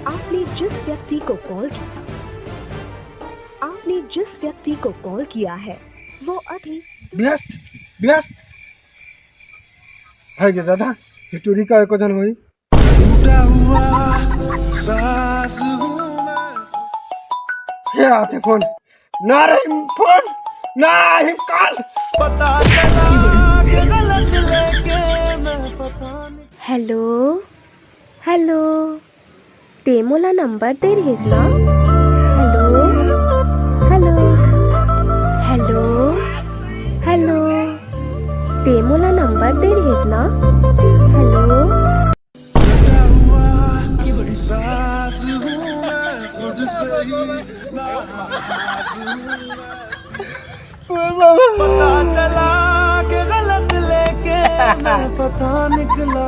आपने जिस व्यक्ति को कॉल किया आपने जिस व्यक्ति को कॉल किया है वो अभी ব্যস্ত ব্যস্ত হয়ে গে দাদা একটু রিকা কথা হই टूटा हुआ सास हूँ मैं হে হাতে ফোন না রহিম ফোন না রহিম কাল पता चला कि गलत लेके मैं पता नहीं हॅलो हॅलो ते मला नंबर दे रेस ना हॅलो हॅलो हॅलो हॅलो ते मला नंबर दे रेस ना हॅलो टूटा हुआ सास हूँ मैं खुद से ही नाराज हूँ मैं। पता चला कि गलत लेके मैं पता निकला